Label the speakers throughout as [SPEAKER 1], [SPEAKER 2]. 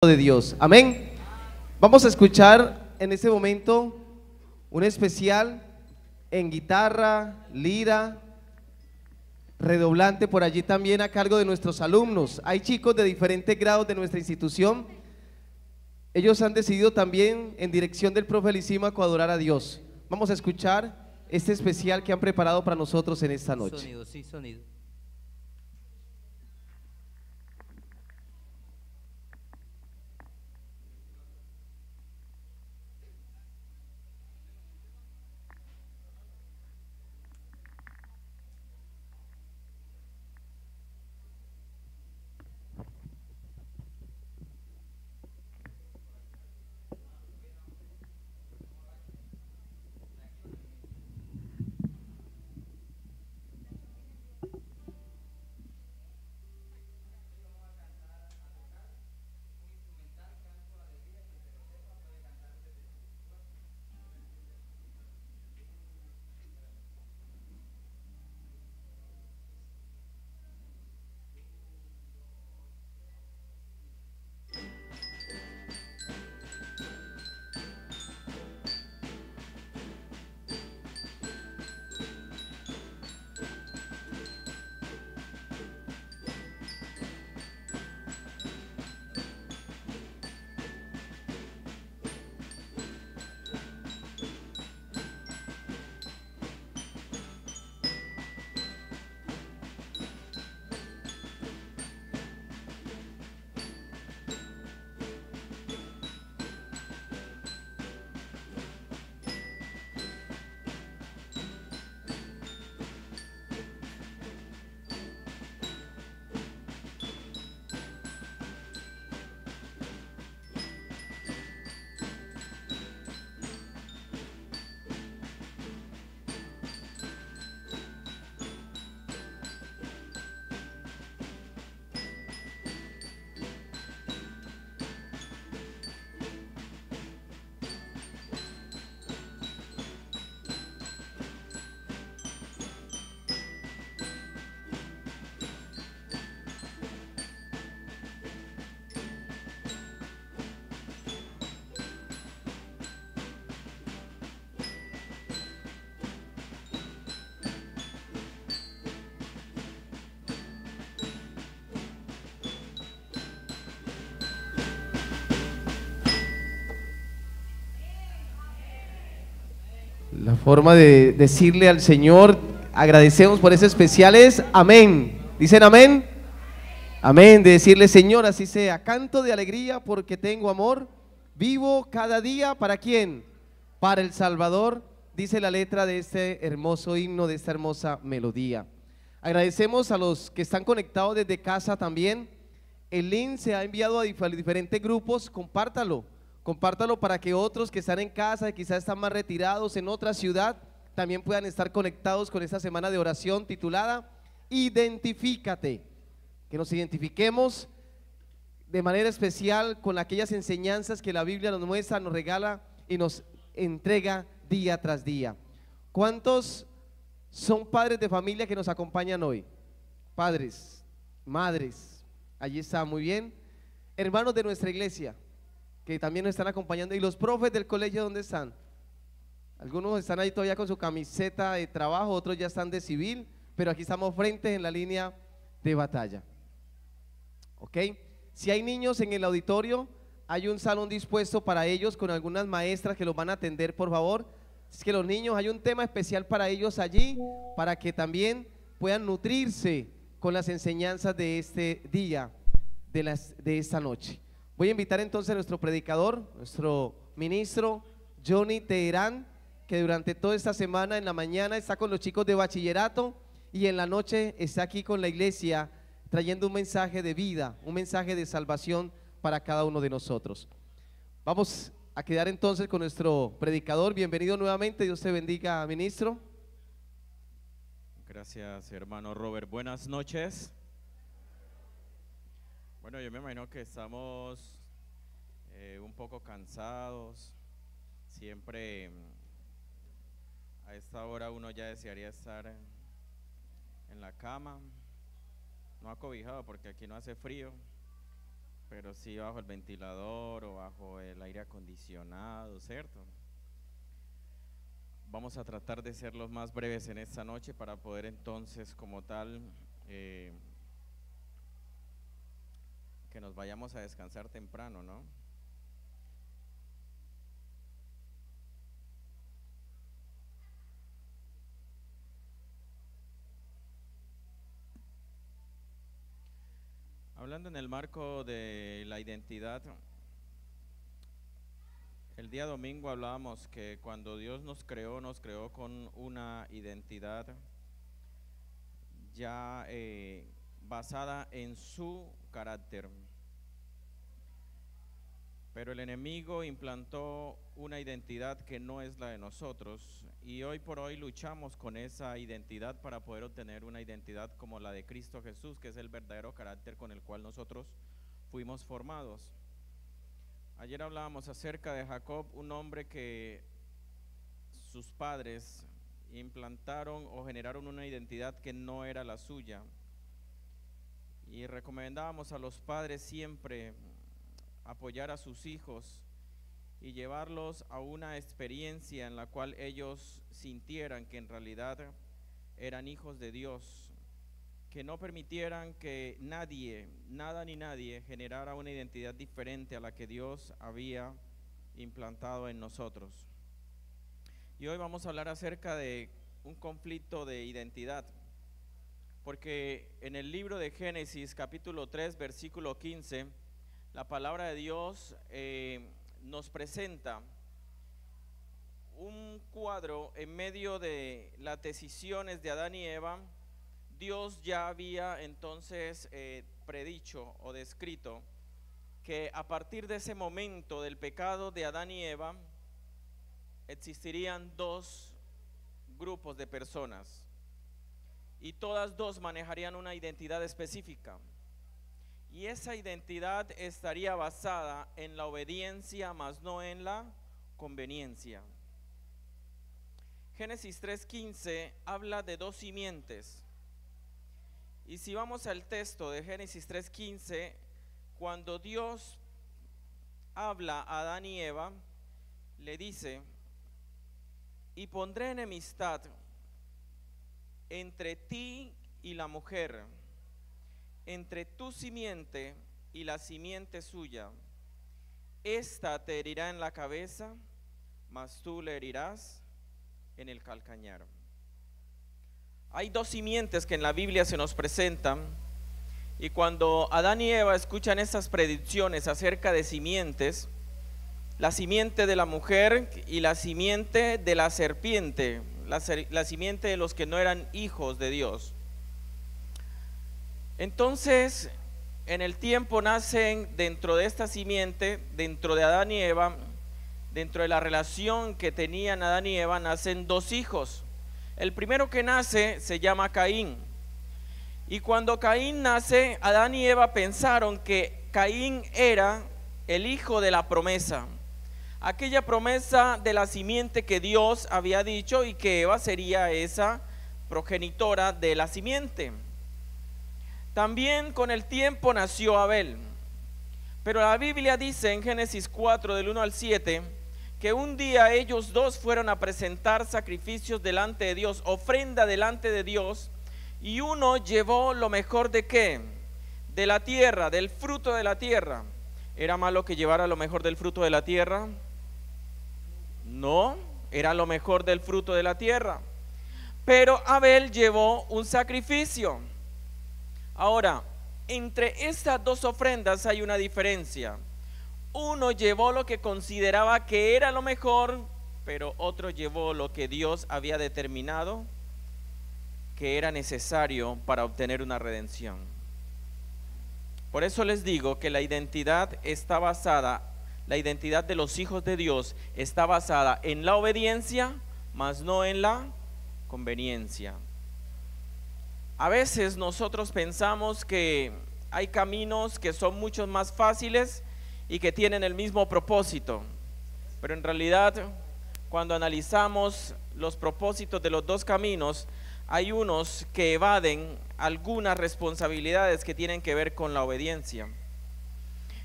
[SPEAKER 1] de Dios. Amén. Vamos a escuchar en este momento un especial en guitarra, lira, redoblante por allí también a cargo de nuestros alumnos. Hay chicos de diferentes grados de nuestra institución. Ellos han decidido también en dirección del profe Lisímaco adorar a Dios. Vamos a escuchar este especial que han preparado para nosotros en esta noche.
[SPEAKER 2] Sonido, sí, sonido.
[SPEAKER 1] La forma de decirle al Señor, agradecemos por ese especial es amén. ¿Dicen amén? Amén, de decirle Señor, así sea, canto de alegría porque tengo amor, vivo cada día, ¿para quién? Para el Salvador, dice la letra de este hermoso himno, de esta hermosa melodía. Agradecemos a los que están conectados desde casa también. El link se ha enviado a diferentes grupos, compártalo para que otros que están en casa, quizás están más retirados en otra ciudad, también puedan estar conectados con esta semana de oración titulada Identifícate, que nos identifiquemos de manera especial con aquellas enseñanzas que la Biblia nos muestra, nos regala y nos entrega día tras día. ¿Cuántos son padres de familia que nos acompañan hoy? Padres, madres, allí está, muy bien. Hermanos de nuestra iglesia que también nos están acompañando, y los profes del colegio, ¿dónde están? Algunos están ahí todavía con su camiseta de trabajo, otros ya están de civil, pero aquí estamos frente en la línea de batalla. ¿Ok? Si hay niños en el auditorio, hay un salón dispuesto para ellos con algunas maestras que los van a atender, por favor. Es que los niños, hay un tema especial para ellos allí, para que también puedan nutrirse con las enseñanzas de este día, de esta noche. Voy a invitar entonces a nuestro predicador, nuestro ministro Johnny Teherán, que durante toda esta semana en la mañana está con los chicos de bachillerato y en la noche está aquí con la iglesia trayendo un mensaje de vida, un mensaje de salvación para cada uno de nosotros. Vamos a quedar entonces con nuestro predicador. Bienvenido nuevamente, Dios te bendiga, ministro.
[SPEAKER 3] Gracias, hermano Robert. Buenas noches. Bueno, yo me imagino que estamos un poco cansados. Siempre a esta hora uno ya desearía estar en la cama, no acobijado porque aquí no hace frío, pero sí bajo el ventilador o bajo el aire acondicionado, ¿cierto? Vamos a tratar de ser los más breves en esta noche para poder entonces como tal que nos vayamos a descansar temprano, ¿no? Hablando en el marco de la identidad, el día domingo hablábamos que cuando Dios nos creó con una identidad ya basada en su carácter. Pero el enemigo implantó una identidad que no es la de nosotros y hoy por hoy luchamos con esa identidad para poder obtener una identidad como la de Cristo Jesús, que es el verdadero carácter con el cual nosotros fuimos formados. Ayer hablábamos acerca de Jacob, un hombre que sus padres implantaron o generaron una identidad que no era la suya. Y recomendábamos a los padres siempre apoyar a sus hijos y llevarlos a una experiencia en la cual ellos sintieran que en realidad eran hijos de Dios, que no permitieran que nadie, nada ni nadie generara una identidad diferente a la que Dios había implantado en nosotros. Y hoy vamos a hablar acerca de un conflicto de identidad, porque en el libro de Génesis capítulo 3 versículo 15 la palabra de Dios nos presenta un cuadro en medio de las decisiones de Adán y Eva. Dios ya había entonces predicho o descrito que a partir de ese momento del pecado de Adán y Eva existirían dos grupos de personas y todas dos manejarían una identidad específica. Y esa identidad estaría basada en la obediencia, más no en la conveniencia. Génesis 3:15 habla de dos simientes. Y si vamos al texto de Génesis 3:15, cuando Dios habla a Adán y Eva, le dice: y pondré enemistad entre ti y la mujer, entre tu simiente y la simiente suya. Esta te herirá en la cabeza, mas tú le herirás en el calcañar. Hay dos simientes que en la Biblia se nos presentan, y cuando Adán y Eva escuchan estas predicciones acerca de simientes, la simiente de la mujer y la simiente de la serpiente, la simiente de los que no eran hijos de Dios. Entonces, en el tiempo nacen dentro de esta simiente, dentro de Adán y Eva, dentro de la relación que tenían Adán y Eva, nacen dos hijos. El primero que nace se llama Caín. Y cuando Caín nace, Adán y Eva pensaron que Caín era el hijo de la promesa, aquella promesa de la simiente que Dios había dicho, y que Eva sería esa progenitora de la simiente. También con el tiempo nació Abel, pero la Biblia dice en Génesis 4 del 1 al 7 que un día ellos dos fueron a presentar sacrificios delante de Dios, ofrenda delante de Dios, y uno llevó lo mejor de ¿qué? De la tierra, del fruto de la tierra. ¿Era malo que llevara lo mejor del fruto de la tierra? No, era lo mejor del fruto de la tierra. Pero Abel llevó un sacrificio. Ahora, entre estas dos ofrendas hay una diferencia. Uno llevó lo que consideraba que era lo mejor, pero otro llevó lo que Dios había determinado que era necesario para obtener una redención. Por eso les digo que la identidad está basada, la identidad de los hijos de Dios está basada en la obediencia, mas no en la conveniencia. A veces nosotros pensamos que hay caminos que son mucho más fáciles y que tienen el mismo propósito, pero en realidad cuando analizamos los propósitos de los dos caminos, hay unos que evaden algunas responsabilidades que tienen que ver con la obediencia.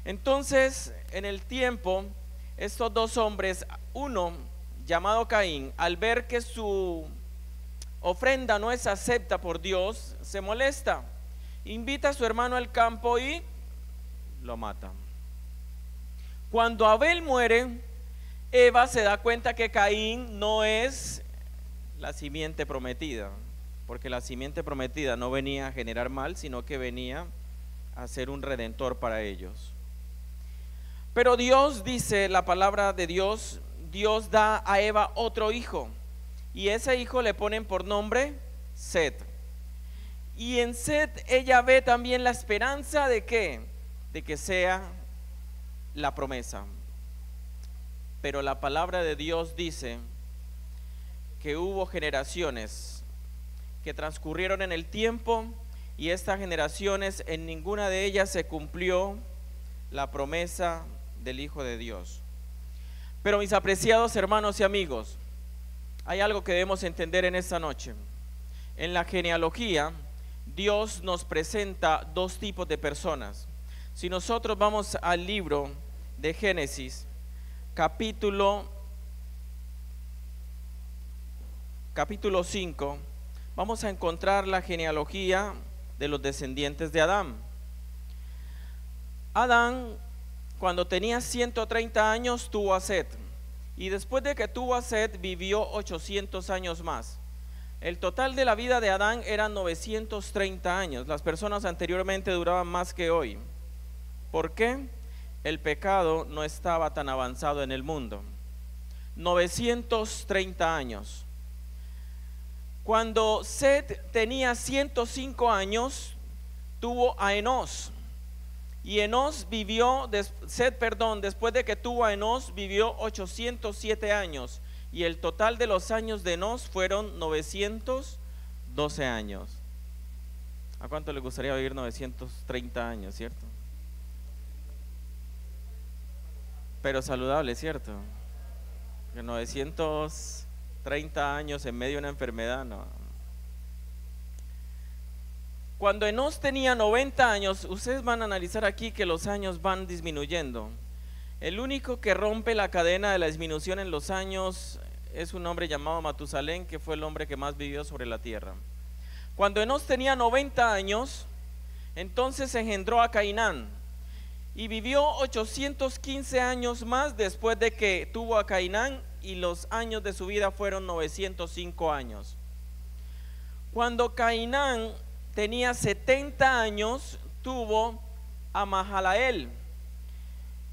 [SPEAKER 3] Entonces, en el tiempo, estos dos hombres, uno llamado Caín, al ver que su ofrenda no es acepta por Dios, se molesta, invita a su hermano al campo y lo mata. Cuando Abel muere, Eva se da cuenta que Caín no es la simiente prometida, porque la simiente prometida no venía a generar mal, sino que venía a ser un redentor para ellos. Pero Dios dice, la palabra de Dios, Dios da a Eva otro hijo, y ese hijo le ponen por nombre Set. Y en Set ella ve también la esperanza de ¿qué? De que sea la promesa. Pero la palabra de Dios dice que hubo generaciones que transcurrieron en el tiempo, y estas generaciones, en ninguna de ellas se cumplió la promesa del Hijo de Dios. Pero mis apreciados hermanos y amigos, hay algo que debemos entender en esta noche. En la genealogía, Dios nos presenta dos tipos de personas. Si nosotros vamos al libro de Génesis, capítulo 5, vamos a encontrar la genealogía de los descendientes de Adán. Adán, cuando tenía 130 años, tuvo a Set, y después de que tuvo a Set, vivió 800 años más. El total de la vida de Adán eran 930 años. Las personas anteriormente duraban más que hoy. ¿Por qué? El pecado no estaba tan avanzado en el mundo. 930 años. Cuando Set tenía 105 años, tuvo a Enós. Y Enós vivió, después de que tuvo a Enós, vivió 807 años. Y el total de los años de Enós fueron 912 años. ¿A cuánto le gustaría vivir 930 años, cierto? Pero saludable, ¿cierto? Que 930 años en medio de una enfermedad, no. Cuando Enós tenía 90 años, ustedes van a analizar aquí que los años van disminuyendo. El único que rompe la cadena de la disminución en los años es un hombre llamado Matusalén, que fue el hombre que más vivió sobre la tierra. Cuando Enós tenía 90 años, entonces engendró a Cainán, y vivió 815 años más después de que tuvo a Cainán, y los años de su vida fueron 905 años. Cuando Cainán tenía 70 años, tuvo a Mahalael,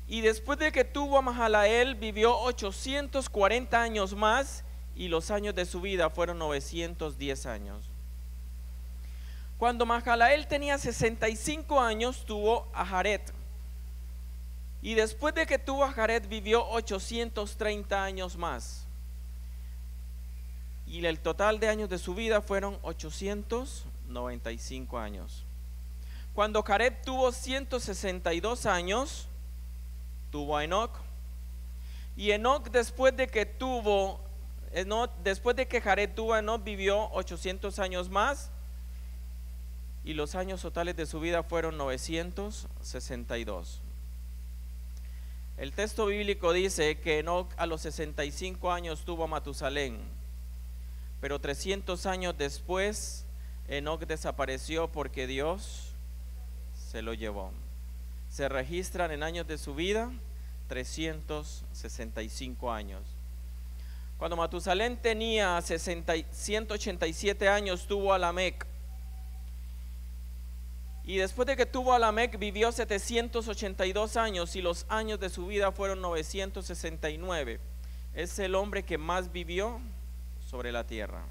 [SPEAKER 3] y después de que tuvo a Mahalael, vivió 840 años más, y los años de su vida fueron 910 años. Cuando Mahalael tenía 65 años, tuvo a Jared, y después de que tuvo a Jared, vivió 830 años más, y el total de años de su vida fueron 895 años. Cuando Jared tuvo 162 años, tuvo a Enoc, y Enoc después de que Jared tuvo a Enoc, vivió 800 años más, y los años totales de su vida fueron 962. El texto bíblico dice que Enoc a los 65 años tuvo a Matusalén, pero 300 años después Enoc desapareció porque Dios se lo llevó. Se registran en años de su vida 365 años. Cuando Matusalén tenía 187 años, tuvo a Lamec, y después de que tuvo a Lamec, vivió 782 años, y los años de su vida fueron 969. Es el hombre que más vivió sobre la tierra.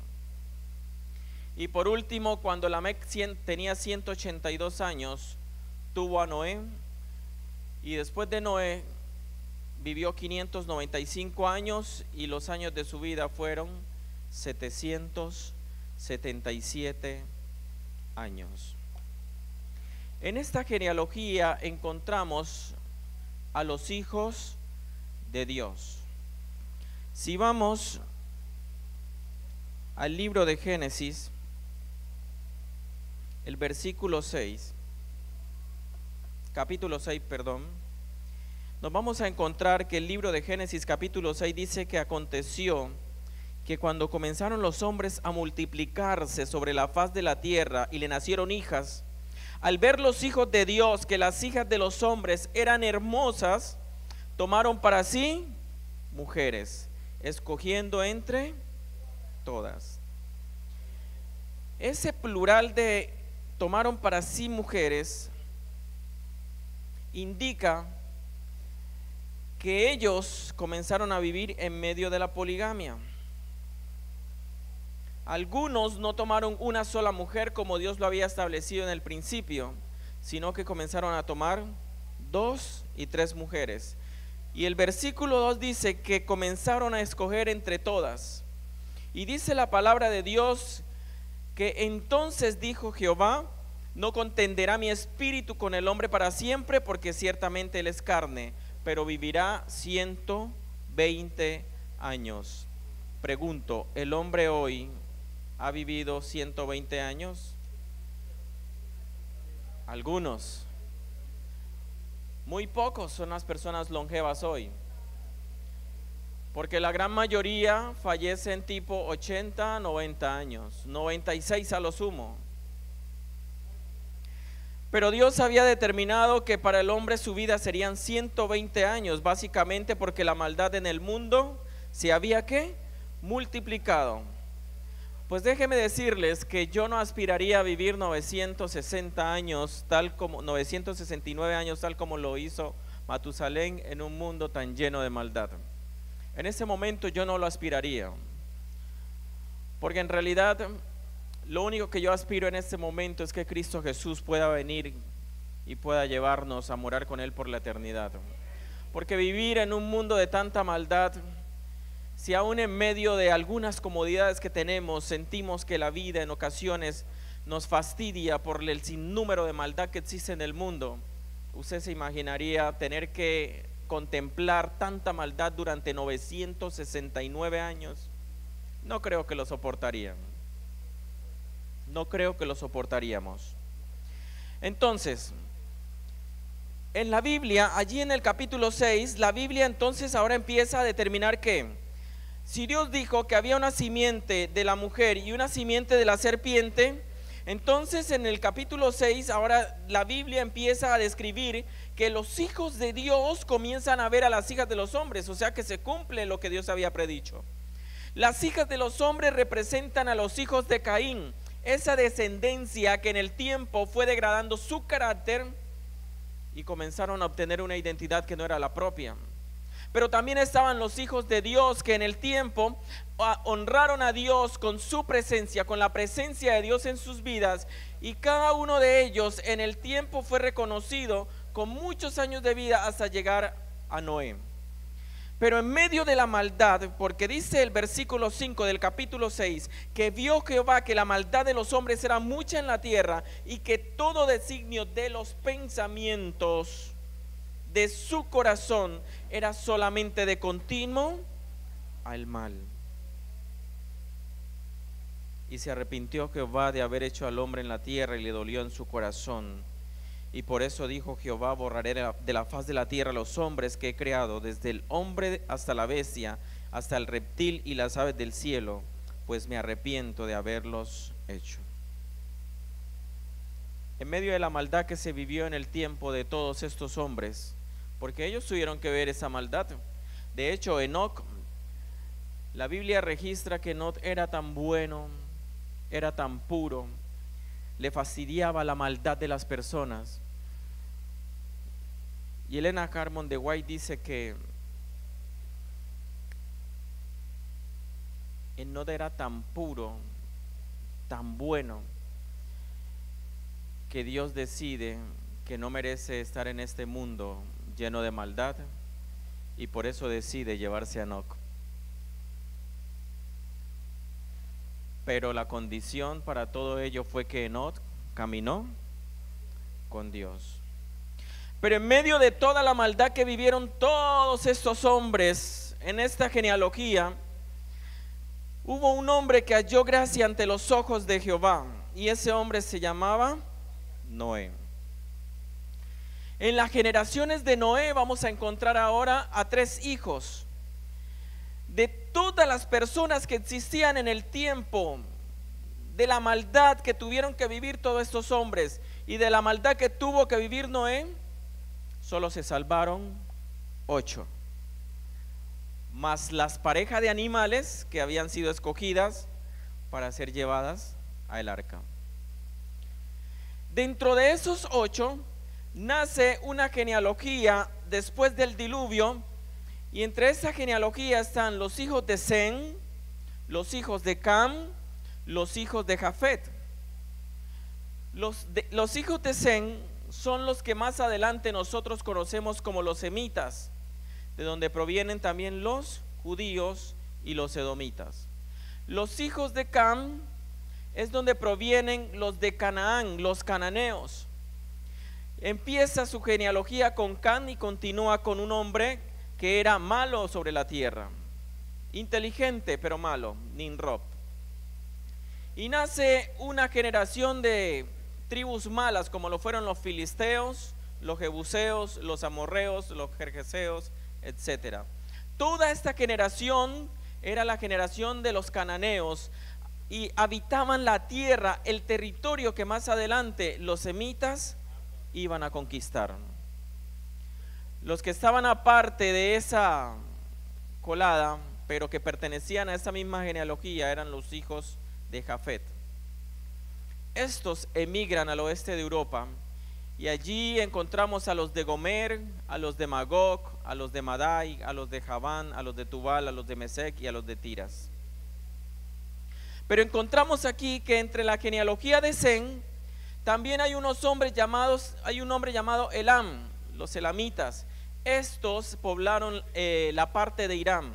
[SPEAKER 3] Y por último, cuando Lamec tenía 182 años, tuvo a Noé, y después de Noé vivió 595 años, y los años de su vida fueron 777 años. En esta genealogía encontramos a los hijos de Dios. Si vamos al libro de Génesis, el versículo 6, capítulo 6, perdón, nos vamos a encontrar que el libro de Génesis capítulo 6 dice que aconteció que cuando comenzaron los hombres a multiplicarse sobre la faz de la tierra y le nacieron hijas, al ver los hijos de Dios que las hijas de los hombres eran hermosas, tomaron para sí mujeres, escogiendo entre todas. Ese plural de tomaron para sí mujeres indica que ellos comenzaron a vivir en medio de la poligamia. Algunos no tomaron una sola mujer como Dios lo había establecido en el principio, sino que comenzaron a tomar 2 y 3 mujeres. Y el versículo 2 dice que comenzaron a escoger entre todas. Y dice la palabra de Dios que entonces dijo Jehová: no contenderá mi espíritu con el hombre para siempre, porque ciertamente él es carne, pero vivirá 120 años. Pregunto, ¿el hombre hoy ha vivido 120 años? Algunos. Muy pocos son las personas longevas hoy, porque la gran mayoría fallecen tipo 80, 90 años, 96 a lo sumo. Pero Dios había determinado que para el hombre su vida serían 120 años, básicamente porque la maldad en el mundo se había ¿qué? Multiplicado. Pues déjeme decirles que yo no aspiraría a vivir 960 años, 969 años, tal como lo hizo Matusalén, en un mundo tan lleno de maldad. En ese momento yo no lo aspiraría, porque en realidad lo único que yo aspiro en este momento es que Cristo Jesús pueda venir y pueda llevarnos a morar con Él por la eternidad. Porque vivir en un mundo de tanta maldad, si aún en medio de algunas comodidades que tenemos, sentimos que la vida en ocasiones nos fastidia por el sinnúmero de maldad que existe en el mundo, usted se imaginaría tener que contemplar tanta maldad durante 969 años. No creo que lo soportarían. No creo que lo soportaríamos. Entonces, en la Biblia, allí en el capítulo 6, la Biblia entonces ahora empieza a determinar que si Dios dijo que había una simiente de la mujer y una simiente de la serpiente, entonces en el capítulo 6 ahora la Biblia empieza a describir que los hijos de Dios comienzan a ver a las hijas de los hombres, o sea que se cumple lo que Dios había predicho. Las hijas de los hombres representan a los hijos de Caín, esa descendencia que en el tiempo fue degradando su carácter y comenzaron a obtener una identidad que no era la propia. Pero también estaban los hijos de Dios que en el tiempo honraron a Dios con su presencia, con la presencia de Dios en sus vidas, y cada uno de ellos en el tiempo fue reconocido con muchos años de vida hasta llegar a Noé. Pero en medio de la maldad, porque dice el versículo 5 del capítulo 6, que vio Jehová que la maldad de los hombres era mucha en la tierra y que todo designio de los pensamientos de su corazón era solamente de continuo al mal. Y se arrepintió Jehová de haber hecho al hombre en la tierra y le dolió en su corazón. Y por eso dijo Jehová: borraré de la faz de la tierra los hombres que he creado, desde el hombre hasta la bestia, hasta el reptil y las aves del cielo, pues me arrepiento de haberlos hecho. En medio de la maldad que se vivió en el tiempo de todos estos hombres, porque ellos tuvieron que ver esa maldad. De hecho, Enoc, la Biblia registra que Enoc era tan bueno, era tan puro, le fastidiaba la maldad de las personas. Y Elena Carmon de White dice que Enoc era tan puro, tan bueno, que Dios decide que no merece estar en este mundo lleno de maldad, y por eso decide llevarse a Enoc. Pero la condición para todo ello fue que Enoc caminó con Dios. Pero en medio de toda la maldad que vivieron todos estos hombres en esta genealogía, hubo un hombre que halló gracia ante los ojos de Jehová, y ese hombre se llamaba Noé. En las generaciones de Noé vamos a encontrar ahora a 3 hijos. De todas las personas que existían en el tiempo, de la maldad que tuvieron que vivir todos estos hombres y de la maldad que tuvo que vivir Noé, solo se salvaron 8. Más las parejas de animales que habían sido escogidas para ser llevadas al arca. Dentro de esos 8 nace una genealogía después del diluvio, y entre esa genealogía están los hijos de Sem, los hijos de Cam, los hijos de Jafet. Los hijos de Sem son los que más adelante nosotros conocemos como los semitas, de donde provienen también los judíos y los edomitas. Los hijos de Cam es donde provienen los de Canaán, los cananeos. Empieza su genealogía con Cam y continúa con un hombre que era malo sobre la tierra, inteligente pero malo, Nimrod. Y nace una generación de tribus malas, como lo fueron los filisteos, los jebuseos, los amorreos, los gergeseos, etc. Toda esta generación era la generación de los cananeos y habitaban la tierra, el territorio que más adelante los semitas iban a conquistar. Los que estaban aparte de esa colada, pero que pertenecían a esa misma genealogía, eran los hijos de Jafet. Estos emigran al oeste de Europa y allí encontramos a los de Gomer, a los de Magog, a los de Madai, a los de Javán, a los de Tubal, a los de Mesec y a los de Tiras. Pero encontramos aquí que entre la genealogía de Sem también hay un hombre llamado Elam, los elamitas. Estos poblaron la parte de Irán.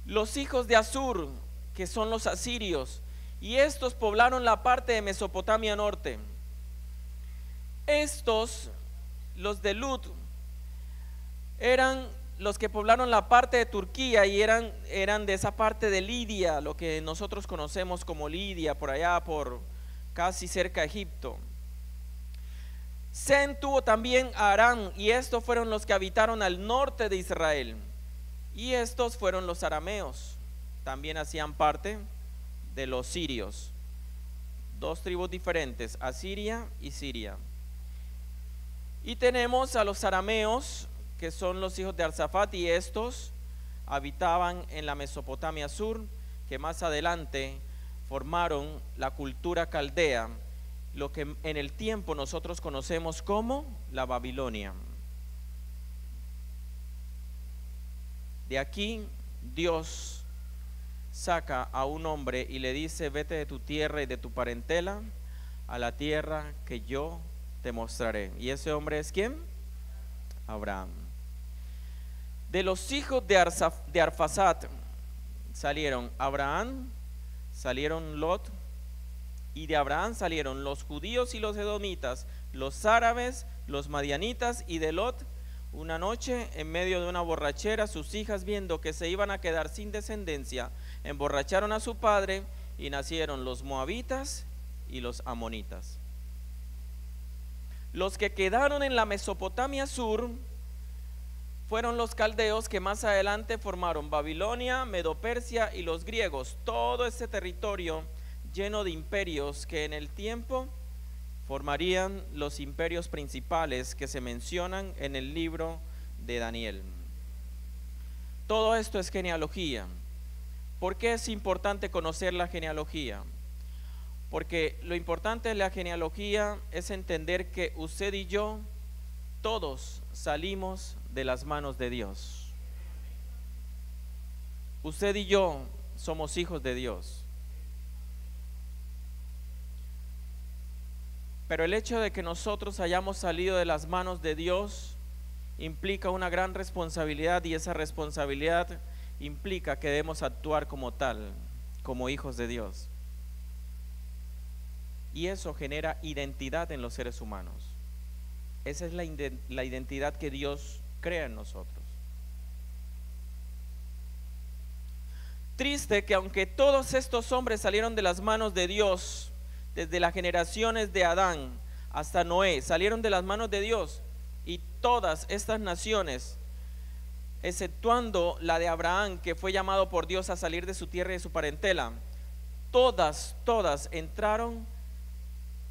[SPEAKER 3] Los hijos de Asur, que son los asirios, y estos poblaron la parte de Mesopotamia norte. Estos, los de Lut, eran los que poblaron la parte de Turquía y eran de esa parte de Lidia, lo que nosotros conocemos como Lidia, por allá, por casi cerca de Egipto. Sem tuvo también a Aram, y estos fueron los que habitaron al norte de Israel. Y estos fueron los arameos, también hacían parte de los sirios. 2 tribus diferentes, Asiria y Siria. Y tenemos a los arameos, que son los hijos de Arsafat, y estos habitaban en la Mesopotamia sur, que más adelante formaron la cultura caldea, lo que en el tiempo nosotros conocemos como la Babilonia. De aquí Dios saca a un hombre y le dice: vete de tu tierra y de tu parentela a la tierra que yo te mostraré. ¿Y ese hombre es quién? Abraham. De los hijos de Arphaxad salieron Abraham, salieron Lot, y de Abraham salieron los judíos y los edomitas, los árabes, los madianitas. Y de Lot, una noche, en medio de una borrachera, sus hijas, viendo que se iban a quedar sin descendencia, emborracharon a su padre, y nacieron los moabitas y los amonitas. Los que quedaron en la Mesopotamia sur fueron los caldeos, que más adelante formaron Babilonia, Medo-Persia y los griegos. Todo ese territorio lleno de imperios que en el tiempo formarían los imperios principales que se mencionan en el libro de Daniel. Todo esto es genealogía. ¿Por qué es importante conocer la genealogía? Porque lo importante de la genealogía es entender que usted y yo, todos salimos de las manos de Dios. Usted y yo somos hijos de Dios. Pero el hecho de que nosotros hayamos salido de las manos de Dios implica una gran responsabilidad, y esa responsabilidad implica que debemos actuar como tal, como hijos de Dios. Y eso genera identidad en los seres humanos. Esa es la identidad que Dios crea en nosotros. Triste que aunque todos estos hombres salieron de las manos de Dios, desde las generaciones de Adán hasta Noé, salieron de las manos de Dios, todas estas naciones, exceptuando la de Abraham, que fue llamado por Dios a salir de su tierra y de su parentela, todas entraron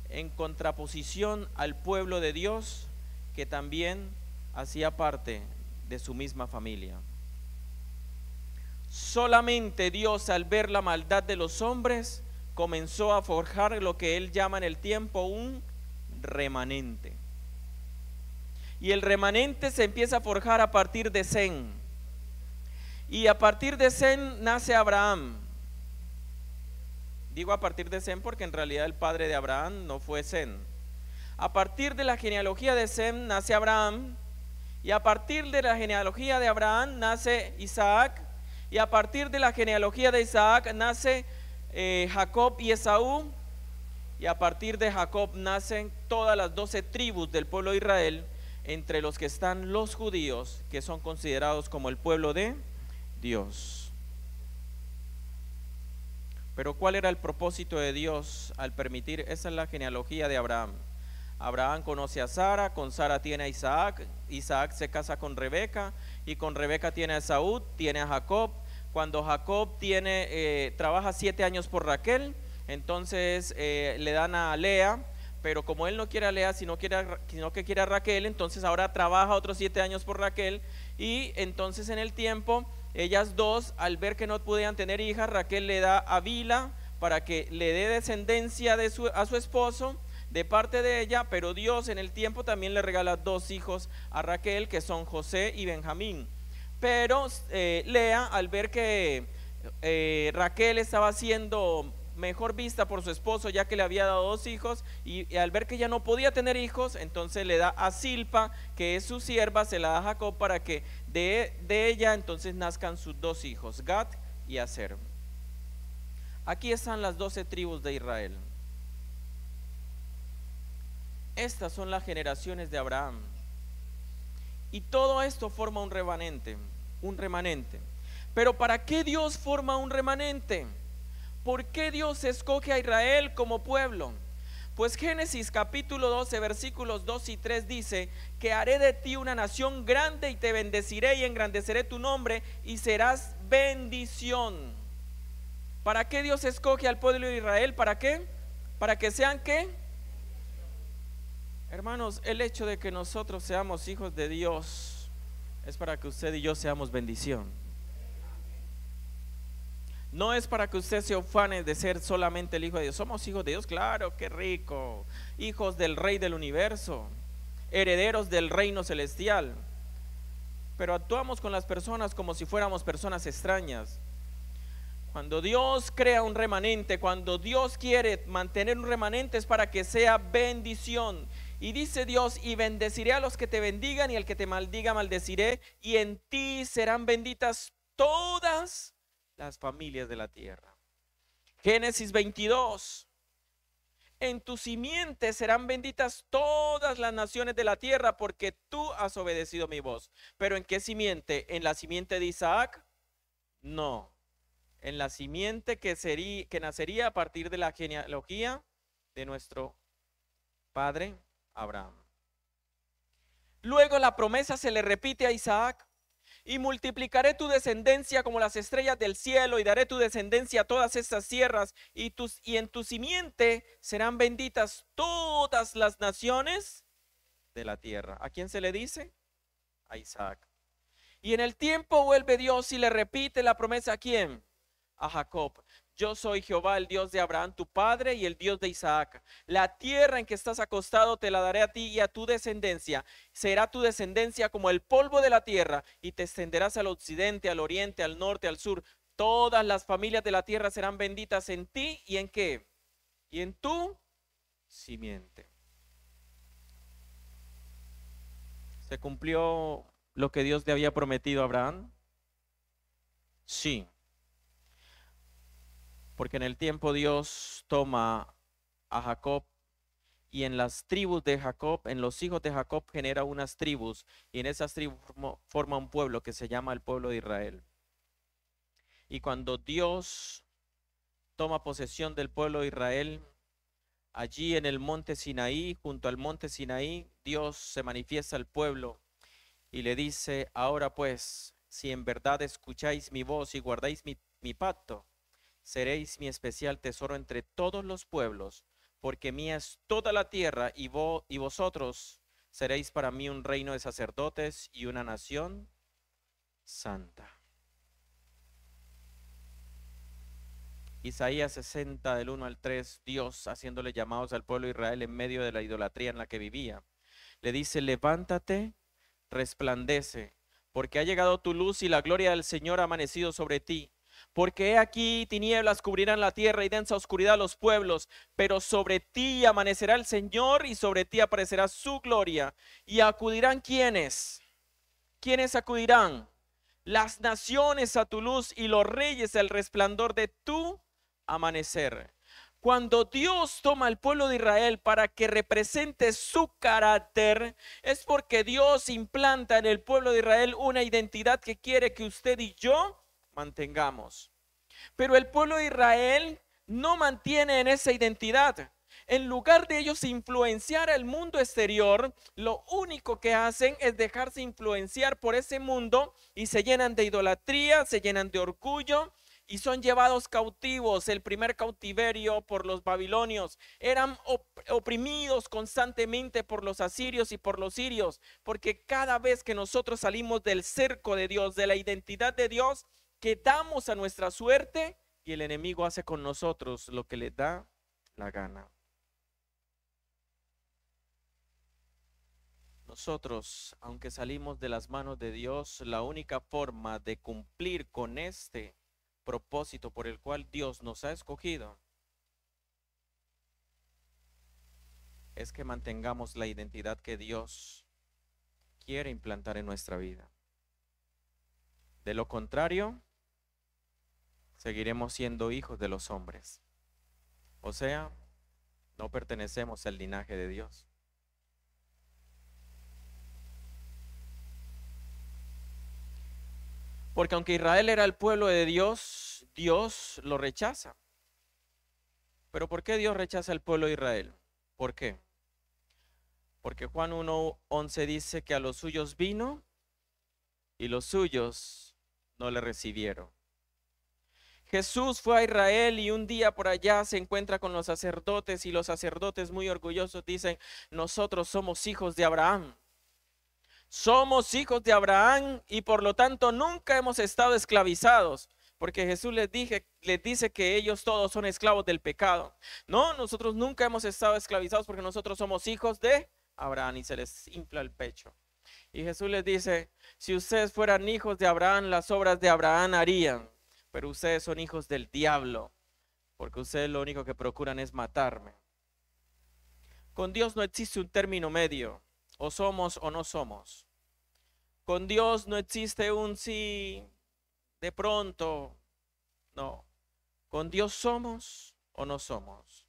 [SPEAKER 3] en contraposición al pueblo de Dios, que también hacía parte de su misma familia. Solamente Dios, al ver la maldad de los hombres, comenzó a forjar lo que él llama en el tiempo un remanente. Y el remanente se empieza a forjar a partir de Sem. Y a partir de Sem nace Abraham. Digo a partir de Sem porque en realidad el padre de Abraham no fue Sem. A partir de la genealogía de Sem nace Abraham. Y a partir de la genealogía de Abraham nace Isaac. Y a partir de la genealogía de Isaac nace Jacob y Esaú. Y a partir de Jacob nacen todas las 12 tribus del pueblo de Israel, entre los que están los judíos, que son considerados como el pueblo de Dios. Pero ¿cuál era el propósito de Dios al permitir? Esa es la genealogía de Abraham. Abraham conoce a Sara, con Sara tiene a Isaac, Isaac se casa con Rebeca, y con Rebeca tiene a Esaú, tiene a Jacob. Cuando Jacob trabaja 7 años por Raquel, entonces le dan a Lea, pero como él no quiere a Lea, sino que quiere a Raquel, entonces ahora trabaja otros 7 años por Raquel. Y entonces en el tiempo, ellas dos, al ver que no podían tener hijas, Raquel le da a Bilha para que le dé descendencia a su esposo de parte de ella, pero Dios en el tiempo también le regala 2 hijos a Raquel, que son José y Benjamín. Pero Lea, al ver que Raquel estaba siendo mejor vista por su esposo, ya que le había dado 2 hijos, y al ver que ya no podía tener hijos, entonces le da a Silpa, que es su sierva, se la da a Jacob para que de ella entonces nazcan sus 2 hijos, Gad y Aser. Aquí están las 12 tribus de Israel. Estas son las generaciones de Abraham. Y todo esto forma un remanente, un remanente. Pero ¿para qué Dios forma un remanente? ¿Por qué Dios escoge a Israel como pueblo? Pues Génesis capítulo 12 versículos 2 y 3 dice que haré de ti una nación grande y te bendeciré y engrandeceré tu nombre y serás bendición. ¿Para qué Dios escoge al pueblo de Israel? ¿Para qué? ¿Para que sean qué? Hermanos, el hecho de que nosotros seamos hijos de Dios es para que usted y yo seamos bendición. No es para que usted se ufane de ser solamente el hijo de Dios. Somos hijos de Dios, claro, qué rico. Hijos del Rey del universo, herederos del reino celestial. Pero actuamos con las personas como si fuéramos personas extrañas. Cuando Dios crea un remanente, cuando Dios quiere mantener un remanente, es para que sea bendición. Y dice Dios: y bendeciré a los que te bendigan, y al que te maldiga maldeciré, y en ti serán benditas todas las familias de la tierra. Génesis 22: en tu simiente serán benditas todas las naciones de la tierra, porque tú has obedecido mi voz. ¿Pero en qué simiente? ¿En la simiente de Isaac? No, en la simiente que nacería a partir de la genealogía de nuestro padre Abraham. Luego la promesa se le repite a Isaac: y multiplicaré tu descendencia como las estrellas del cielo, y daré tu descendencia a todas estas tierras, y en tu simiente serán benditas todas las naciones de la tierra. ¿A quién se le dice? A Isaac. Y en el tiempo vuelve Dios y le repite la promesa. ¿A quién? A Jacob: yo soy Jehová, el Dios de Abraham tu padre y el Dios de Isaac. La tierra en que estás acostado te la daré a ti y a tu descendencia. Será tu descendencia como el polvo de la tierra, y te extenderás al occidente, al oriente, al norte, al sur. Todas las familias de la tierra serán benditas en ti. ¿Y en qué? Y en tu simiente. ¿Se cumplió lo que Dios le había prometido a Abraham? Sí. Porque en el tiempo Dios toma a Jacob, y en las tribus de Jacob, en los hijos de Jacob, genera unas tribus, y en esas tribus forma un pueblo que se llama el pueblo de Israel. Y cuando Dios toma posesión del pueblo de Israel, Allí en el monte Sinaí, junto al monte Sinaí, Dios se manifiesta al pueblo y le dice: ahora pues, si en verdad escucháis mi voz y guardáis mi pacto, seréis mi especial tesoro entre todos los pueblos, porque mía es toda la tierra y vosotros seréis para mí un reino de sacerdotes y una nación santa. Isaías 60 del 1 al 3, Dios haciéndole llamados al pueblo de Israel en medio de la idolatría en la que vivía. Le dice: levántate, resplandece, porque ha llegado tu luz y la gloria del Señor ha amanecido sobre ti. Porque he aquí tinieblas cubrirán la tierra y densa oscuridad los pueblos, pero sobre ti amanecerá el Señor y sobre ti aparecerá su gloria. Y acudirán ¿quiénes? ¿Quiénes acudirán? Las naciones a tu luz y los reyes al resplandor de tu amanecer. Cuando Dios toma al pueblo de Israel para que represente su carácter, es porque Dios implanta en el pueblo de Israel una identidad que quiere que usted y yo mantengamos. Pero el pueblo de Israel no mantiene en esa identidad. En lugar de ellos influenciar al mundo exterior, lo único que hacen es dejarse influenciar por ese mundo y se llenan de idolatría, se llenan de orgullo y son llevados cautivos. El primer cautiverio por los babilonios, eran oprimidos constantemente por los asirios y por los sirios, porque cada vez que nosotros salimos del cerco de Dios, de la identidad de Dios, quedamos a nuestra suerte y el enemigo hace con nosotros lo que le da la gana. Nosotros, aunque salimos de las manos de Dios, la única forma de cumplir con este propósito por el cual Dios nos ha escogido es que mantengamos la identidad que Dios quiere implantar en nuestra vida. De lo contrario, seguiremos siendo hijos de los hombres. O sea, no pertenecemos al linaje de Dios. Porque aunque Israel era el pueblo de Dios, Dios lo rechaza. ¿Pero por qué Dios rechaza al pueblo de Israel? ¿Por qué? Porque Juan 1:11 dice que a los suyos vino y los suyos no le recibieron. Jesús fue a Israel y un día por allá se encuentra con los sacerdotes y los sacerdotes muy orgullosos dicen: nosotros somos hijos de Abraham. Somos hijos de Abraham y por lo tanto nunca hemos estado esclavizados, porque Jesús les dice que ellos todos son esclavos del pecado. No, nosotros nunca hemos estado esclavizados porque nosotros somos hijos de Abraham, y se les infla el pecho. Y Jesús les dice: si ustedes fueran hijos de Abraham, las obras de Abraham harían, pero ustedes son hijos del diablo, porque ustedes lo único que procuran es matarme. Con Dios no existe un término medio. O somos o no somos. Con Dios no existe un sí de pronto. No. Con Dios somos o no somos.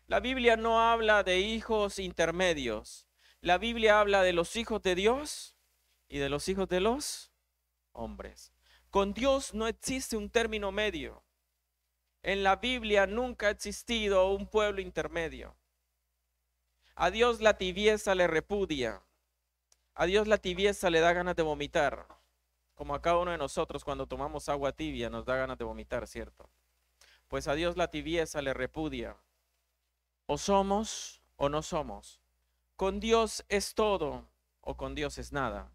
[SPEAKER 3] La Biblia no habla de hijos intermedios. La Biblia habla de los hijos de Dios y de los hijos de los hombres. Con Dios no existe un término medio. En la Biblia nunca ha existido un pueblo intermedio. A Dios la tibieza le repudia. A Dios la tibieza le da ganas de vomitar. Como a cada uno de nosotros cuando tomamos agua tibia nos da ganas de vomitar, ¿cierto? Pues a Dios la tibieza le repudia. O somos o no somos. Con Dios es todo o con Dios es nada.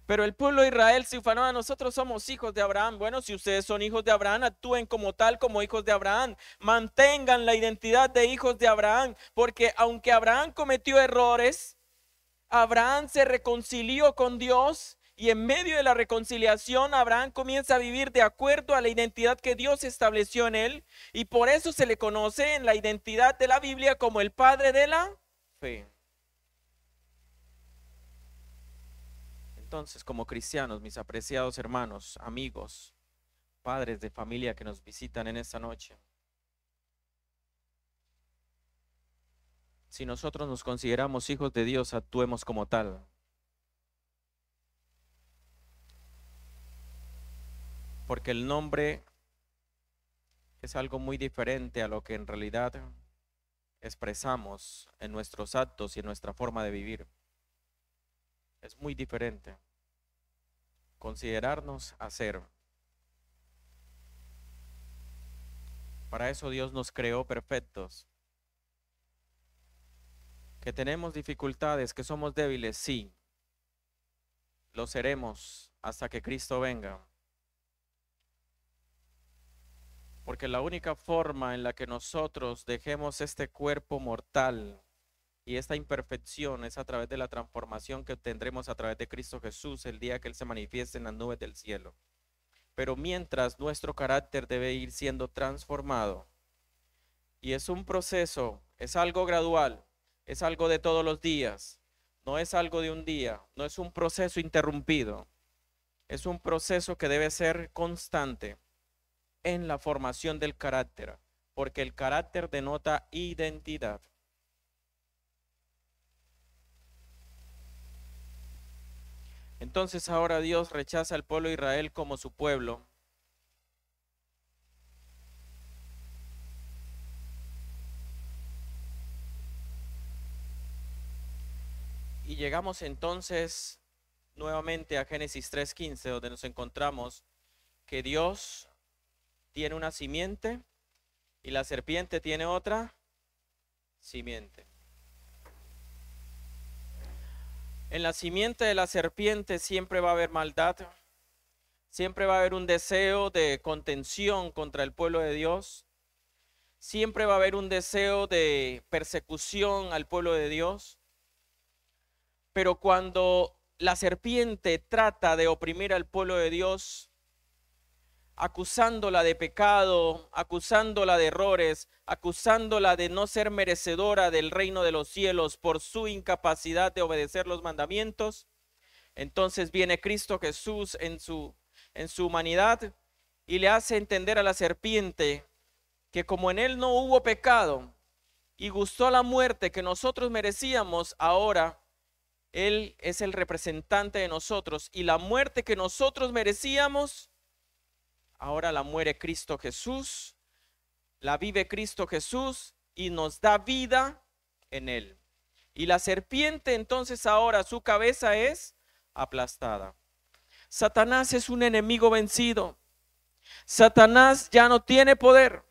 [SPEAKER 3] Pero el pueblo de Israel se ufanó: nosotros somos hijos de Abraham. Bueno, si ustedes son hijos de Abraham, actúen como tal, como hijos de Abraham. Mantengan la identidad de hijos de Abraham, porque aunque Abraham cometió errores, Abraham se reconcilió con Dios y en medio de la reconciliación Abraham comienza a vivir de acuerdo a la identidad que Dios estableció en él, y por eso se le conoce en la identidad de la Biblia como el padre de la fe. Entonces, como cristianos, mis apreciados hermanos, amigos, padres de familia que nos visitan en esta noche, si nosotros nos consideramos hijos de Dios, actuemos como tal. Porque el nombre es algo muy diferente a lo que en realidad expresamos en nuestros actos y en nuestra forma de vivir. Es muy diferente considerarnos hacer. Para eso Dios nos creó perfectos. Que tenemos dificultades, que somos débiles, sí. Lo seremos hasta que Cristo venga. Porque la única forma en la que nosotros dejemos este cuerpo mortal y esta imperfección es a través de la transformación que obtendremos a través de Cristo Jesús el día que Él se manifieste en las nubes del cielo. Pero mientras, nuestro carácter debe ir siendo transformado. Y es un proceso, es algo gradual, es algo de todos los días. No es algo de un día, no es un proceso interrumpido. Es un proceso que debe ser constante en la formación del carácter, porque el carácter denota identidad. Entonces ahora Dios rechaza al pueblo de Israel como su pueblo. Y llegamos entonces nuevamente a Génesis 3:15, donde nos encontramos que Dios tiene una simiente y la serpiente tiene otra simiente. En la simiente de la serpiente siempre va a haber maldad, siempre va a haber un deseo de contención contra el pueblo de Dios, siempre va a haber un deseo de persecución al pueblo de Dios. Pero cuando la serpiente trata de oprimir al pueblo de Dios, acusándola de pecado, acusándola de errores, acusándola de no ser merecedora del reino de los cielos por su incapacidad de obedecer los mandamientos, entonces viene Cristo Jesús en su humanidad y le hace entender a la serpiente que como en él no hubo pecado y gustó la muerte que nosotros merecíamos, ahora él es el representante de nosotros y la muerte que nosotros merecíamos, ahora la muere Cristo Jesús, la vive Cristo Jesús y nos da vida en él. Y la serpiente entonces ahora su cabeza es aplastada. Satanás es un enemigo vencido. Satanás ya no tiene poder.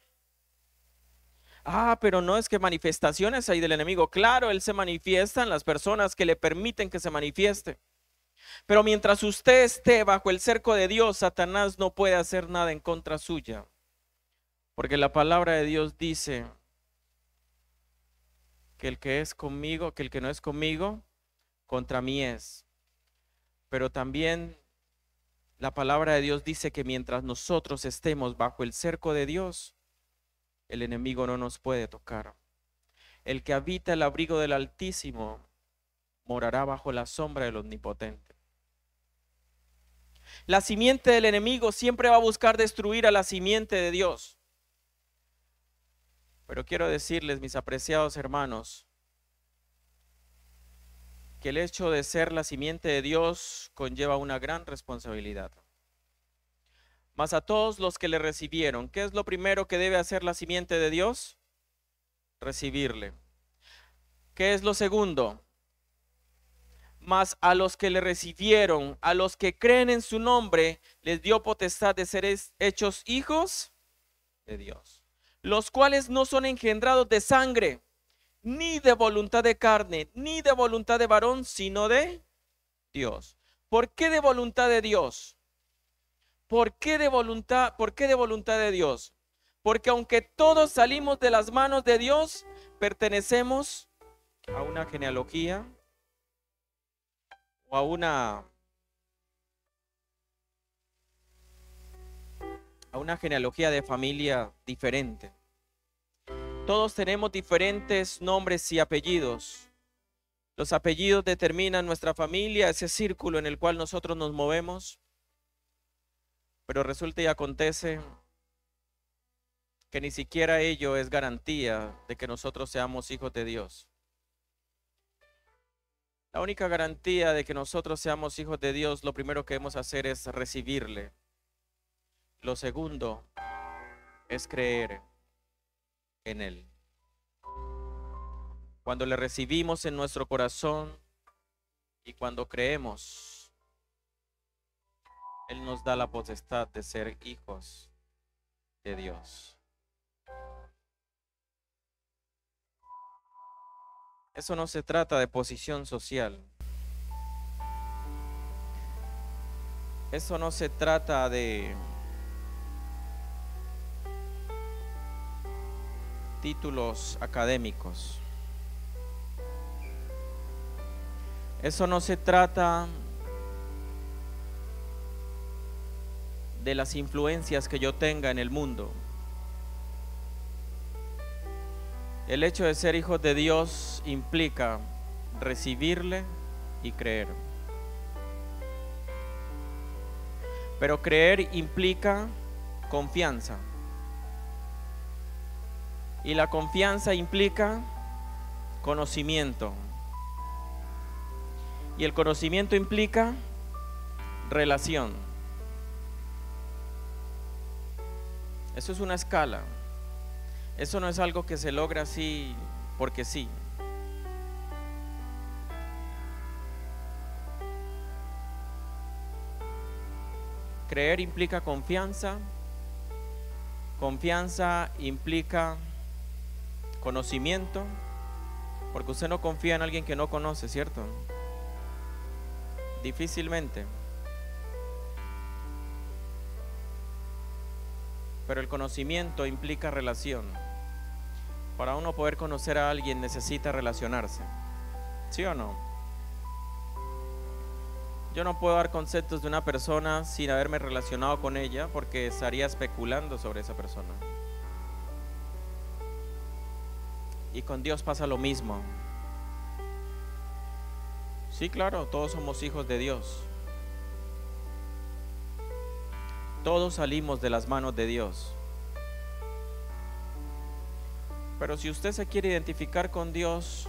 [SPEAKER 3] Pero no es que manifestaciones hay del enemigo. Claro, él se manifiesta en las personas que le permiten que se manifieste. Pero mientras usted esté bajo el cerco de Dios, Satanás no puede hacer nada en contra suya. Porque la palabra de Dios dice que el que es conmigo, que el que no es conmigo, contra mí es. Pero también la palabra de Dios dice que mientras nosotros estemos bajo el cerco de Dios, el enemigo no nos puede tocar. El que habita el abrigo del Altísimo morará bajo la sombra del Omnipotente. La simiente del enemigo siempre va a buscar destruir a la simiente de Dios. Pero quiero decirles, mis apreciados hermanos, que el hecho de ser la simiente de Dios conlleva una gran responsabilidad. Mas a todos los que le recibieron, ¿qué es lo primero que debe hacer la simiente de Dios? Recibirle. ¿Qué es lo segundo? Mas a los que le recibieron, a los que creen en su nombre, les dio potestad de ser hechos hijos de Dios, los cuales no son engendrados de sangre, ni de voluntad de carne, ni de voluntad de varón, sino de Dios. ¿Por qué de voluntad de Dios? ¿Por qué de voluntad de Dios? Porque aunque todos salimos de las manos de Dios, pertenecemos a una genealogía o a una genealogía de familia diferente. Todos tenemos diferentes nombres y apellidos. Los apellidos determinan nuestra familia, ese círculo en el cual nosotros nos movemos. Pero resulta y acontece que ni siquiera ello es garantía de que nosotros seamos hijos de Dios. La única garantía de que nosotros seamos hijos de Dios, lo primero que debemos hacer es recibirle. Lo segundo es creer en Él. Cuando le recibimos en nuestro corazón y cuando creemos, Él nos da la potestad de ser hijos de Dios. Eso no se trata de posición social. Eso no se trata de títulos académicos. Eso no se trata de las influencias que yo tenga en el mundo. El hecho de ser hijos de Dios implica recibirle y creer. Pero creer implica confianza. Y la confianza implica conocimiento. Y el conocimiento implica relación. Eso es una escala. Eso no es algo que se logra así porque sí. Creer implica confianza. Confianza implica conocimiento, porque usted no confía en alguien que no conoce, ¿cierto? Difícilmente. Pero el conocimiento implica relación. Para uno poder conocer a alguien necesita relacionarse, ¿sí o no? Yo no puedo dar conceptos de una persona sin haberme relacionado con ella, porque estaría especulando sobre esa persona. Y con Dios pasa lo mismo. Sí, claro, todos somos hijos de Dios. Todos salimos de las manos de Dios. Pero si usted se quiere identificar con Dios,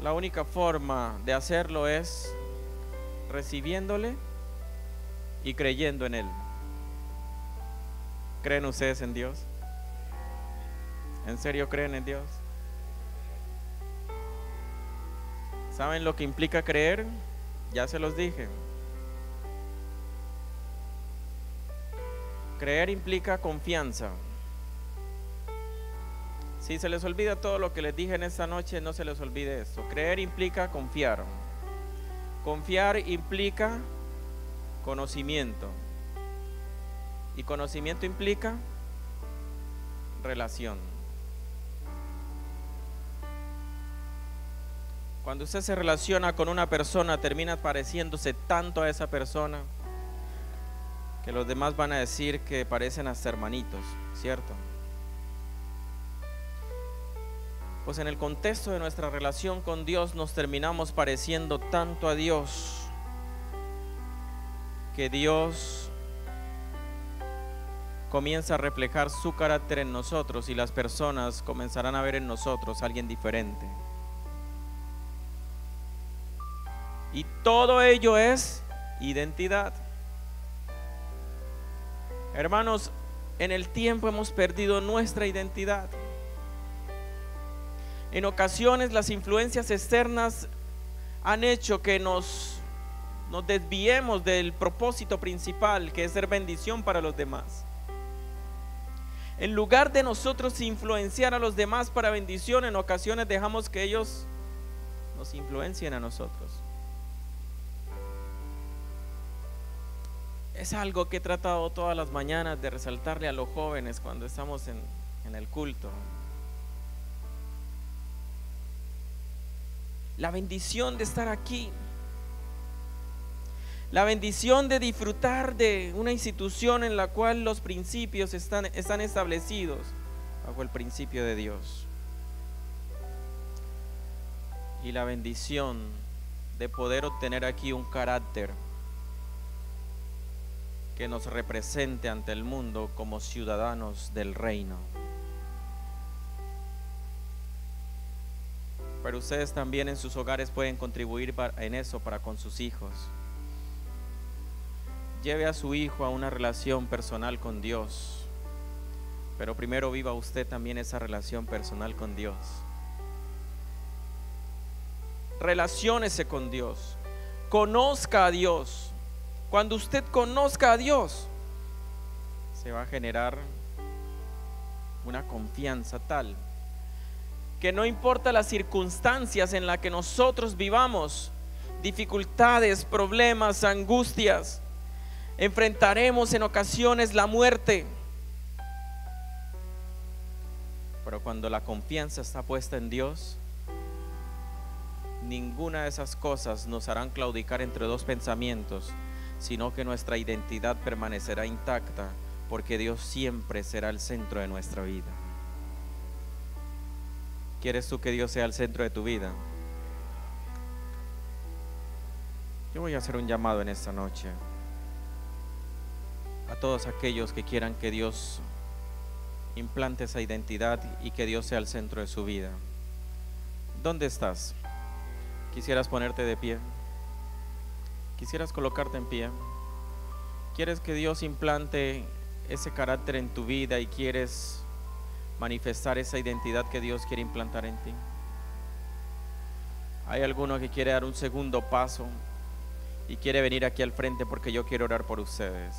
[SPEAKER 3] la única forma de hacerlo es recibiéndole y creyendo en Él. ¿Creen ustedes en Dios? ¿En serio creen en Dios? ¿Saben lo que implica creer? Ya se los dije. Creer implica confianza. Si se les olvida todo lo que les dije en esta noche, no se les olvide esto. Creer implica confiar. Confiar implica conocimiento. Y conocimiento implica relación. Cuando usted se relaciona con una persona, termina pareciéndose tanto a esa persona que los demás van a decir que parecen hasta hermanitos, ¿cierto? Pues en el contexto de nuestra relación con Dios nos terminamos pareciendo tanto a Dios que Dios comienza a reflejar su carácter en nosotros y las personas comenzarán a ver en nosotros a alguien diferente. Y todo ello es identidad. Hermanos, en el tiempo hemos perdido nuestra identidad. En ocasiones las influencias externas han hecho que nos desviemos del propósito principal, que es ser bendición para los demás. En lugar de nosotros influenciar a los demás para bendición, en ocasiones dejamos que ellos nos influencien a nosotros. Es algo que he tratado todas las mañanas de resaltarle a los jóvenes cuando estamos en el culto. La bendición de estar aquí, la bendición de disfrutar de una institución en la cual los principios están establecidos bajo el principio de Dios, y la bendición de poder obtener aquí un carácter que nos represente ante el mundo como ciudadanos del reino. Pero ustedes también en sus hogares pueden contribuir en eso para con sus hijos. Lleve a su hijo a una relación personal con Dios. Pero primero viva usted también esa relación personal con Dios. Relaciónese con Dios. Conozca a Dios. Cuando usted conozca a Dios, se va a generar una confianza tal que no importa las circunstancias en las que nosotros vivamos, dificultades, problemas, angustias, enfrentaremos en ocasiones la muerte. Pero cuando la confianza está puesta en Dios, ninguna de esas cosas nos harán claudicar entre dos pensamientos, sino que nuestra identidad permanecerá intacta, porque Dios siempre será el centro de nuestra vida. ¿Quieres tú que Dios sea el centro de tu vida? Yo voy a hacer un llamado en esta noche a todos aquellos que quieran que Dios implante esa identidad y que Dios sea el centro de su vida. ¿Dónde estás? ¿Quisieras ponerte de pie? ¿Quisieras colocarte en pie? ¿Quieres que Dios implante ese carácter en tu vida y quieres manifestar esa identidad que Dios quiere implantar en ti? ¿Hay alguno que quiere dar un segundo paso y quiere venir aquí al frente porque yo quiero orar por ustedes?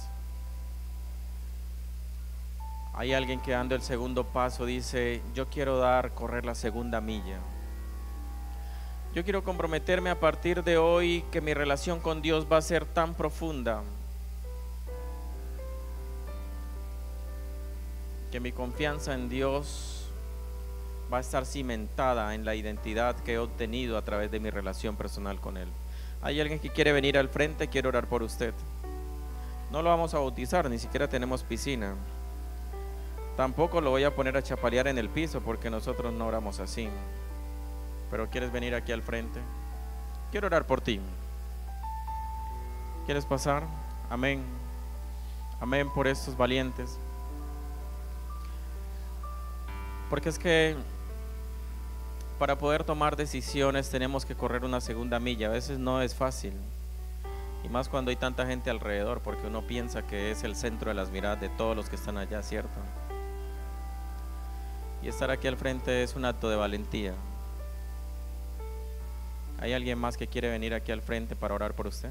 [SPEAKER 3] Hay alguien que dando el segundo paso dice: yo quiero correr la segunda milla. Yo quiero comprometerme a partir de hoy que mi relación con Dios va a ser tan profunda, que mi confianza en Dios va a estar cimentada en la identidad que he obtenido a través de mi relación personal con Él. ¿Hay alguien que quiere venir al frente? Quiero orar por usted. No lo vamos a bautizar, ni siquiera tenemos piscina. Tampoco lo voy a poner a chapalear en el piso, porque nosotros no oramos así. Pero ¿quieres venir aquí al frente? Quiero orar por ti. ¿Quieres pasar? Amén. Amén por estos valientes. Porque es que para poder tomar decisiones tenemos que correr una segunda milla. A veces no es fácil, y más cuando hay tanta gente alrededor, porque uno piensa que es el centro de las miradas de todos los que están allá, ¿cierto? Y estar aquí al frente es un acto de valentía. ¿Hay alguien más que quiere venir aquí al frente para orar por usted?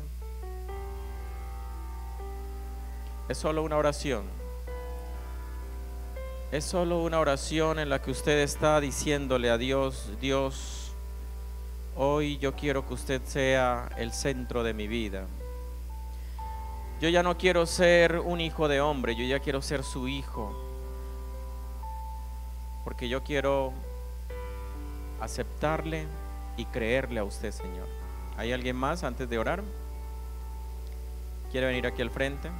[SPEAKER 3] Es solo una oración. Es solo una oración en la que usted está diciéndole a Dios: Dios, hoy yo quiero que usted sea el centro de mi vida. Yo ya no quiero ser un hijo de hombre, yo ya quiero ser su hijo, porque yo quiero aceptarle y creerle a usted, Señor. ¿Hay alguien más antes de orar? ¿Quiere venir aquí al frente?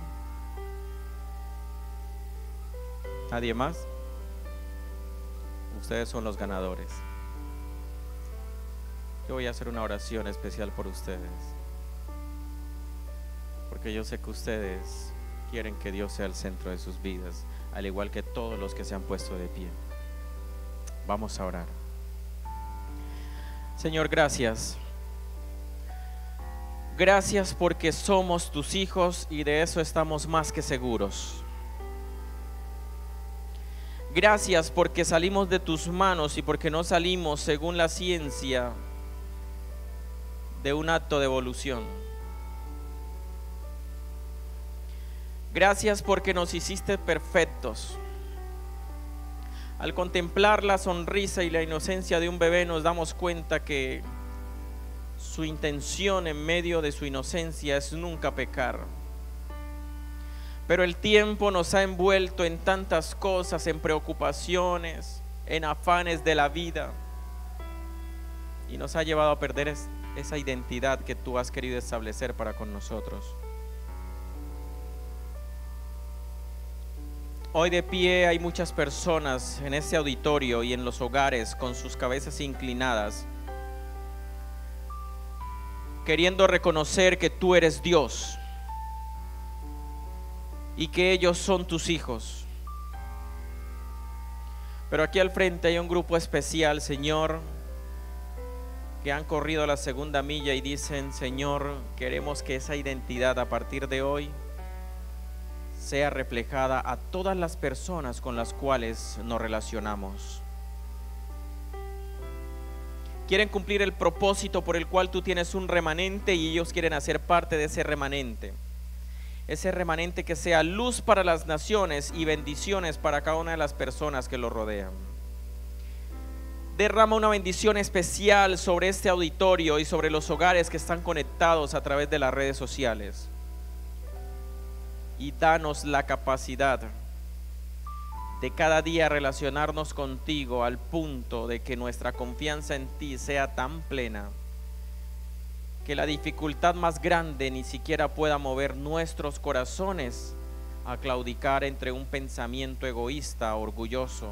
[SPEAKER 3] ¿Nadie más? Ustedes son los ganadores. Yo voy a hacer una oración especial por ustedes, porque yo sé que ustedes quieren que Dios sea el centro de sus vidas, al igual que todos los que se han puesto de pie. Vamos a orar. Señor, gracias. Gracias porque somos tus hijos y de eso estamos más que seguros. Gracias porque salimos de tus manos y porque no salimos según la ciencia de un acto de evolución. Gracias porque nos hiciste perfectos. Al contemplar la sonrisa y la inocencia de un bebé nos damos cuenta que su intención en medio de su inocencia es nunca pecar. Pero el tiempo nos ha envuelto en tantas cosas, en preocupaciones, en afanes de la vida, y nos ha llevado a perder esa identidad que tú has querido establecer para con nosotros. Hoy de pie hay muchas personas en este auditorio y en los hogares con sus cabezas inclinadas, queriendo reconocer que tú eres Dios y que ellos son tus hijos. Pero aquí al frente hay un grupo especial, Señor, que han corrido la segunda milla y dicen: Señor, queremos que esa identidad a partir de hoy sea reflejada a todas las personas con las cuales nos relacionamos. Quieren cumplir el propósito por el cual tú tienes un remanente y ellos quieren hacer parte de ese remanente. Ese remanente que sea luz para las naciones y bendiciones para cada una de las personas que lo rodean. Derrama una bendición especial sobre este auditorio y sobre los hogares que están conectados a través de las redes sociales. Y danos la capacidad de cada día relacionarnos contigo al punto de que nuestra confianza en ti sea tan plena que la dificultad más grande ni siquiera pueda mover nuestros corazones a claudicar entre un pensamiento egoísta, orgulloso,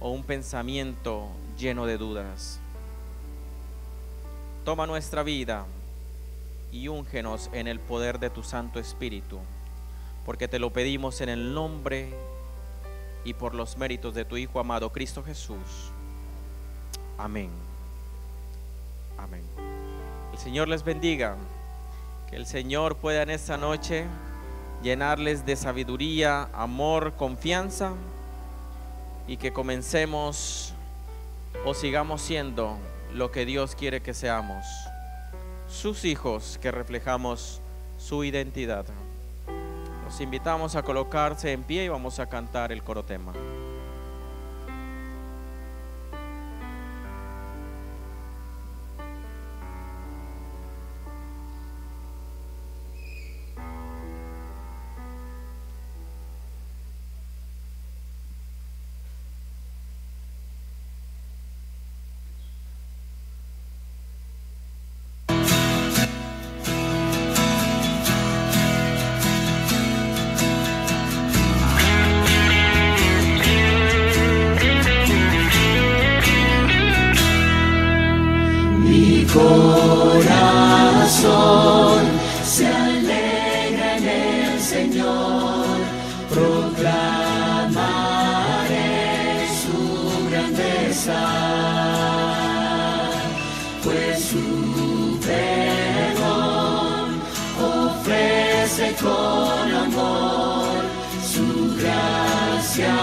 [SPEAKER 3] o un pensamiento lleno de dudas. Toma nuestra vida y úngenos en el poder de tu Santo Espíritu, porque te lo pedimos en el nombre y por los méritos de tu Hijo amado Cristo Jesús. Amén. Amén. El Señor les bendiga. Que el Señor pueda en esta noche llenarles de sabiduría, amor, confianza, y que comencemos o sigamos siendo lo que Dios quiere que seamos, sus hijos que reflejamos su identidad. Los invitamos a colocarse en pie y vamos a cantar el coro tema.
[SPEAKER 2] Corazón se alegra en el Señor, proclamaré su grandeza, pues su perdón ofrece con amor, su gracia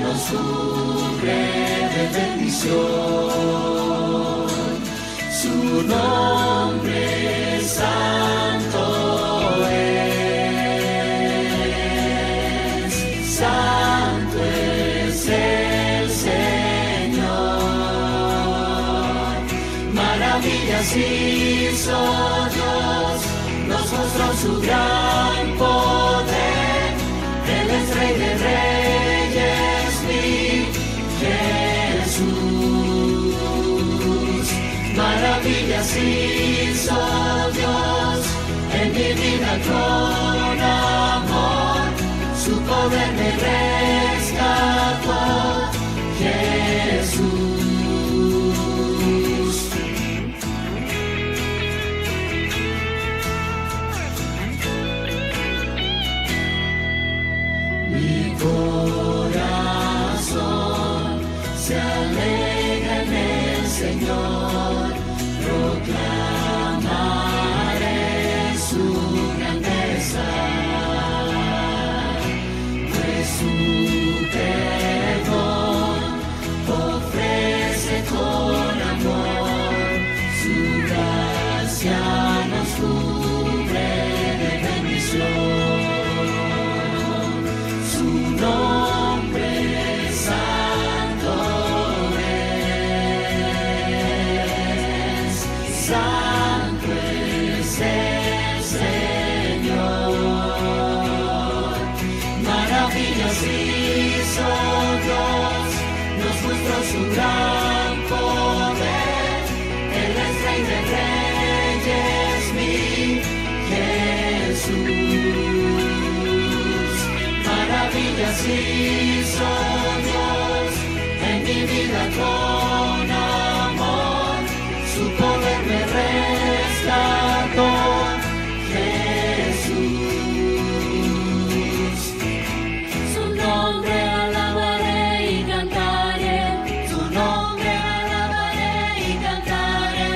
[SPEAKER 2] nos cubre de bendición. Su nombre santo es el Señor. Maravillas hizo Dios, nos mostró su gran poder. Él es Rey de Reyes, mi Jesús. Maravillas hizo Dios en mi vida con amor, su poder me rescató, Jesús. Mi corazón se alegra en el Señor, proclamaré su grandeza, pues su perdón ofrece con amor, su gracia nos cubre de bendición. Su nombre santo es, santo es el Señor. Maravillas hizo Dios, nos mostró su gran poder. Él es Rey de Reyes, mi Jesús. Maravillas hizo Dios en mi vida con amor, su poder me rescató, Jesús. Su nombre alabaré y cantaré, su nombre alabaré y cantaré,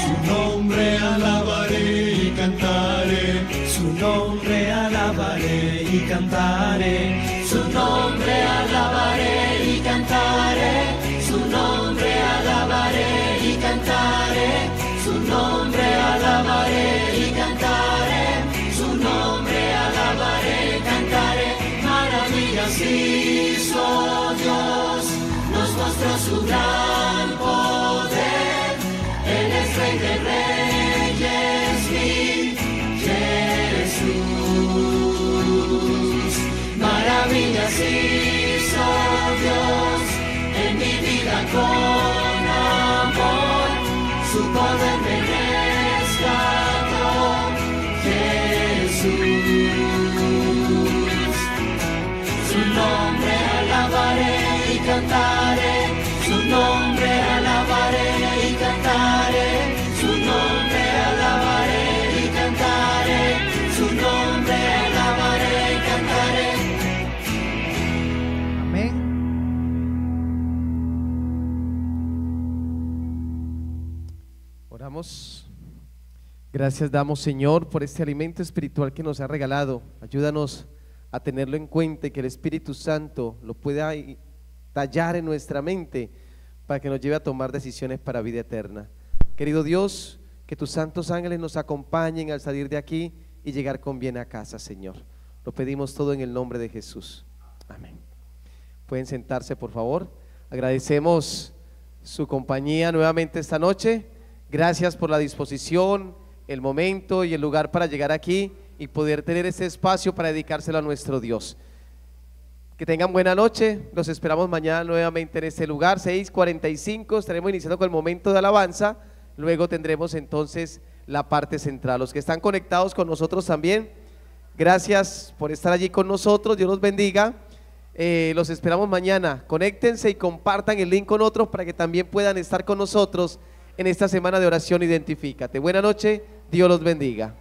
[SPEAKER 4] Su nombre alabaré y cantaré, su nombre alabaré y
[SPEAKER 2] y cantaré, su nombre alabaré y cantaré, su nombre alabaré y cantaré, su nombre alabaré y cantaré, su nombre alabaré y cantaré. Maravillas hizo Dios, nos mostró su gran poder, Él es Rey de Reyes, mi Jesús. Maravillas hizo Dios en mi vida con amor, su poder me rescató, Jesús. Su nombre alabaré y cantaré, su nombre alabaré y cantaré, su nombre alabaré y cantaré, su nombre alabaré y cantaré.
[SPEAKER 4] Amén.
[SPEAKER 1] Oramos. Gracias damos, Señor, por este alimento espiritual que nos ha regalado. Ayúdanos a tenerlo en cuenta y que el Espíritu Santo lo pueda tallar en nuestra mente para que nos lleve a tomar decisiones para vida eterna. Querido Dios, que tus santos ángeles nos acompañen al salir de aquí y llegar con bien a casa, Señor. Lo pedimos todo en el nombre de Jesús. Amén. Pueden sentarse, por favor. Agradecemos su compañía nuevamente esta noche. Gracias por la disposición, el momento y el lugar para llegar aquí y poder tener este espacio para dedicárselo a nuestro Dios. Que tengan buena noche, los esperamos mañana nuevamente en este lugar, 6:45, estaremos iniciando con el momento de alabanza, luego tendremos entonces la parte central. Los que están conectados con nosotros también, gracias por estar allí con nosotros, Dios los bendiga. Los esperamos mañana, conéctense y compartan el link con otros para que también puedan estar con nosotros en esta semana de oración Identifícate. Buena noche, Dios los bendiga.